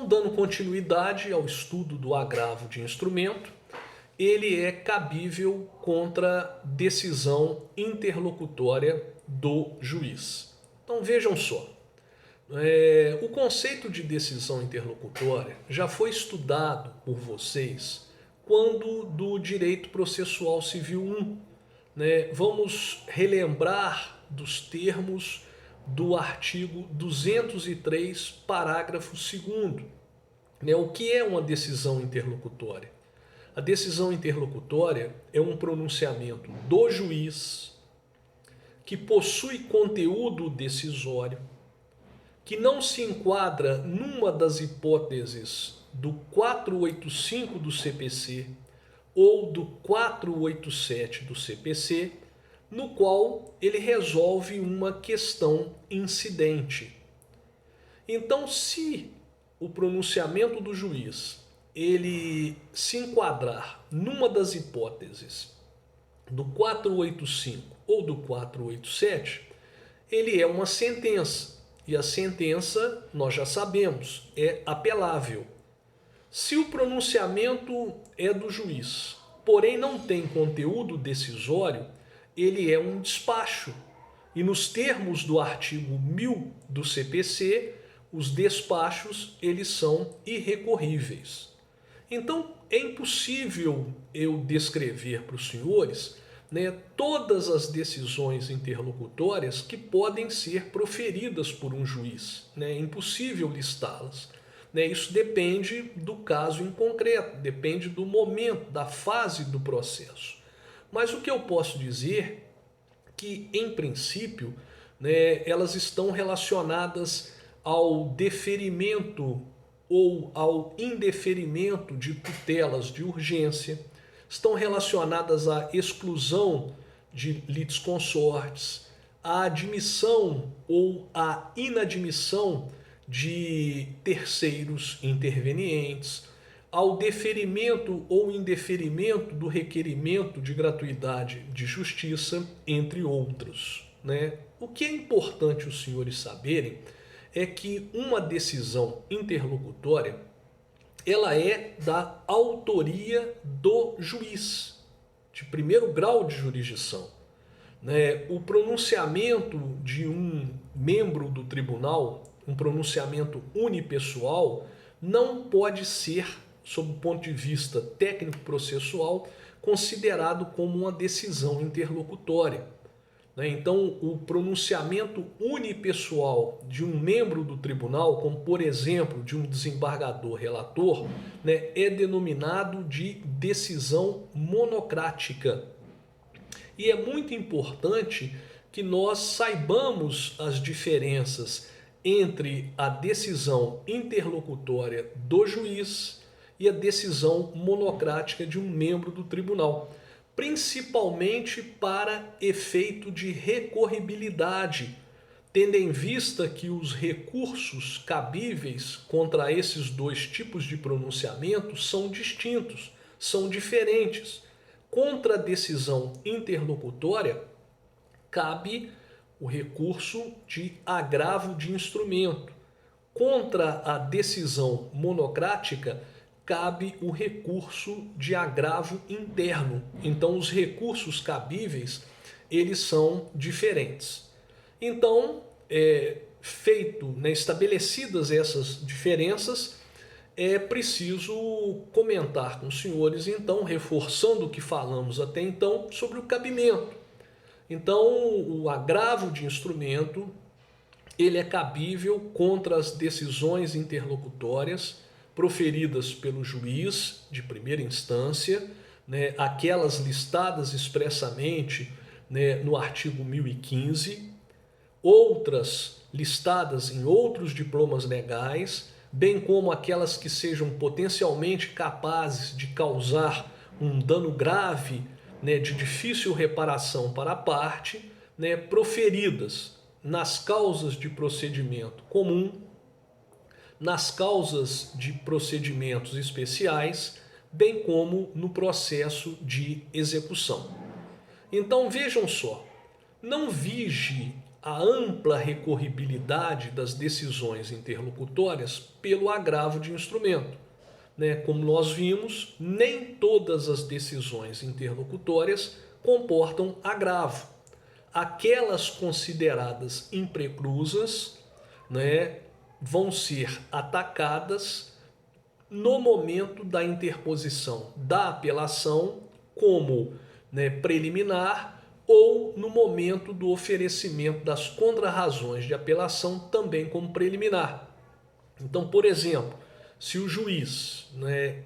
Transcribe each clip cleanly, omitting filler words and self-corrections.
Então, dando continuidade ao estudo do agravo de instrumento, ele é cabível contra decisão interlocutória do juiz. Então vejam só, o conceito de decisão interlocutória já foi estudado por vocês quando do direito processual civil 1. Vamos relembrar dos termos do artigo 203, parágrafo 2º. O que é uma decisão interlocutória? A decisão interlocutória é um pronunciamento do juiz que possui conteúdo decisório, que não se enquadra numa das hipóteses do 485 do CPC ou do 487 do CPC, no qual ele resolve uma questão incidente. Então, se o pronunciamento do juiz ele se enquadrar numa das hipóteses do 485 ou do 487, ele é uma sentença. E a sentença, nós já sabemos, é apelável. Se o pronunciamento é do juiz, porém não tem conteúdo decisório, ele é um despacho. E nos termos do artigo 1000 do CPC, os despachos eles são irrecorríveis. Então é impossível eu descrever para os senhores todas as decisões interlocutórias que podem ser proferidas por um juiz. É impossível listá-las. Isso depende do caso em concreto, depende do momento, da fase do processo. Mas o que eu posso dizer é que, em princípio, elas estão relacionadas ao deferimento ou ao indeferimento de tutelas de urgência, estão relacionadas à exclusão de litisconsortes, à admissão ou à inadmissão de terceiros intervenientes, ao deferimento ou indeferimento do requerimento de gratuidade de justiça, entre outros. O que é importante os senhores saberem é que uma decisão interlocutória ela é da autoria do juiz, de primeiro grau de jurisdição. O pronunciamento de um membro do tribunal, um pronunciamento unipessoal, não pode ser, sob o ponto de vista técnico-processual, considerado como uma decisão interlocutória. Então, o pronunciamento unipessoal de um membro do tribunal, como por exemplo de um desembargador relator, é denominado de decisão monocrática. E é muito importante que nós saibamos as diferenças entre a decisão interlocutória do juiz e a decisão monocrática de um membro do tribunal, principalmente para efeito de recorribilidade, tendo em vista que os recursos cabíveis contra esses dois tipos de pronunciamento são distintos, são diferentes. Contra a decisão interlocutória, cabe o recurso de agravo de instrumento. Contra a decisão monocrática, cabe o recurso de agravo interno. Então, os recursos cabíveis, eles são diferentes. Então, estabelecidas essas diferenças, é preciso comentar com os senhores, então, reforçando o que falamos até então, sobre o cabimento. Então, o agravo de instrumento, ele é cabível contra as decisões interlocutórias proferidas pelo juiz de primeira instância, aquelas listadas expressamente no artigo 1015, outras listadas em outros diplomas legais, bem como aquelas que sejam potencialmente capazes de causar um dano grave, de difícil reparação para a parte, proferidas nas causas de procedimento comum, nas causas de procedimentos especiais, bem como no processo de execução. Então vejam só, não vige a ampla recorribilidade das decisões interlocutórias pelo agravo de instrumento. Como nós vimos, nem todas as decisões interlocutórias comportam agravo. Aquelas consideradas impreclusas, vão ser atacadas no momento da interposição da apelação como preliminar ou no momento do oferecimento das contrarrazões de apelação também como preliminar. Então, por exemplo, se o juiz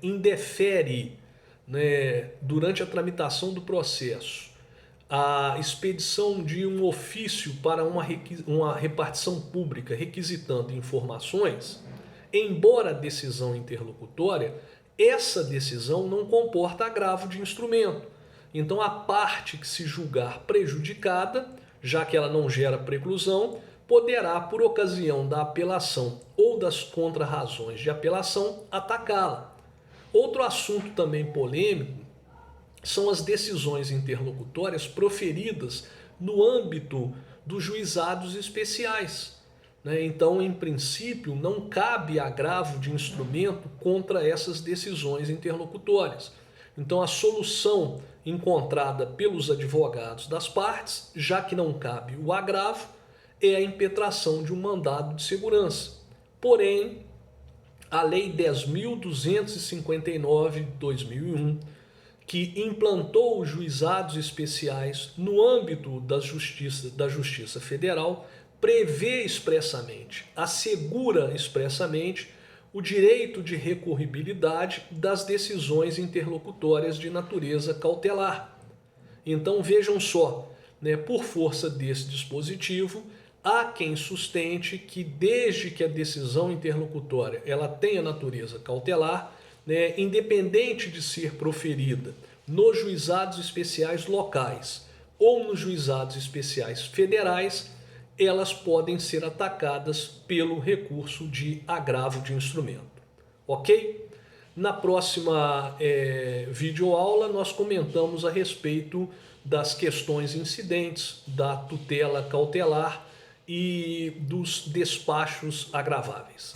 indefere durante a tramitação do processo a expedição de um ofício para uma repartição pública requisitando informações, embora a decisão interlocutória, essa decisão não comporta agravo de instrumento. Então a parte que se julgar prejudicada, já que ela não gera preclusão, poderá, por ocasião da apelação ou das contrarrazões de apelação, atacá-la. Outro assunto também polêmico são as decisões interlocutórias proferidas no âmbito dos juizados especiais. Então, em princípio, não cabe agravo de instrumento contra essas decisões interlocutórias. Então, a solução encontrada pelos advogados das partes, já que não cabe o agravo, é a impetração de um mandado de segurança. Porém, a Lei 10.259 de 2001, que implantou os juizados especiais no âmbito da Justiça Federal, prevê expressamente, assegura expressamente o direito de recorribilidade das decisões interlocutórias de natureza cautelar. Então vejam só, por força desse dispositivo, há quem sustente que desde que a decisão interlocutória ela tenha natureza cautelar, independente de ser proferida nos juizados especiais locais ou nos juizados especiais federais, elas podem ser atacadas pelo recurso de agravo de instrumento. Ok? Na próxima videoaula nós comentamos a respeito das questões incidentes, da tutela cautelar e dos despachos agraváveis.